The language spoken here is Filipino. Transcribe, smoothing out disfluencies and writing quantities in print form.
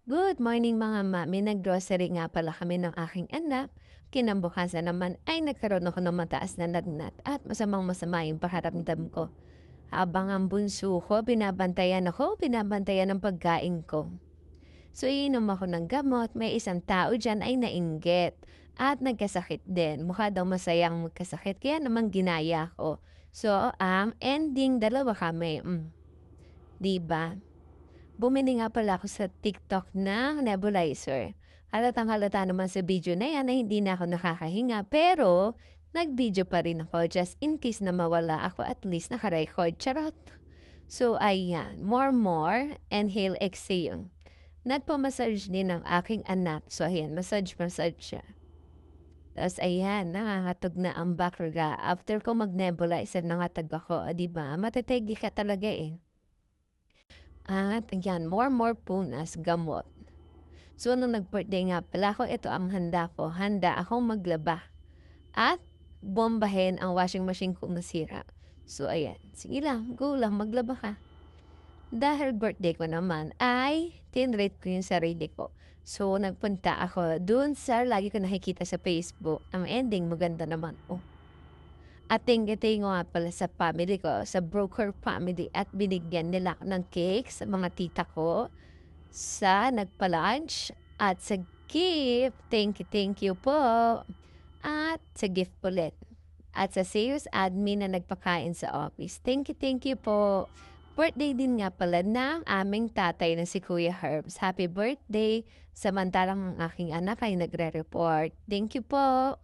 Good morning mga mami. Nag-grocery nga pala kami ng aking anak. Kinabukasan naman ay nagkaroon ako ng mataas na lagnat at masamang-masama yung pakiramdam ko. Habang ang bunso ko, binabantayan ng pagkain ko. So iinom ako ng gamot, may isang tao dyan ay nainggit at nagkasakit din. Mukha daw masayang magkasakit, kaya naman ginaya ko. So, ending, dalawa kami. 'Di ba? Bumili nga pala ako sa TikTok ng nebulizer. Halatang-halata naman sa video na 'yan na hindi na ako nakakahinga, pero nag-video pa rin ako just in case na mawala ako, at least naka-record, charot. So ayan, more, inhale, exhale. Nagpa-massage din ang aking anak. So ayan, massage siya. Tapos ayan, nakakatog na ang back raga. After ko mag-nebulizer, nangatag ako, 'di ba? Matetegi ka talaga, eh. At ayan, more punas, gamot. So, nung nag-birthday nga pala ako, ito ang handa ko. Handa akong maglaba at bombahin ang washing machine kung nasira. So, ayan. Sige lang, go lang, maglaba ka. Dahil birthday ko naman, ay tinrate ko yung sarili ko. So, nagpunta ako dun sa lagi ko nakikita sa Facebook. Ang ending, maganda naman. Oh, ating-ating nga pala sa family ko, sa broker family, at binigyan nila ako ng cake sa mga tita ko, sa nagpa-lunch, at sa gift. Thank you po. At sa gift ulit. At sa sales admin na nagpakain sa office. Thank you po. Birthday din nga pala ng aming tatay na si Kuya Herbs. Happy birthday! Samantalang ang aking anak ay nagre-report. Thank you po.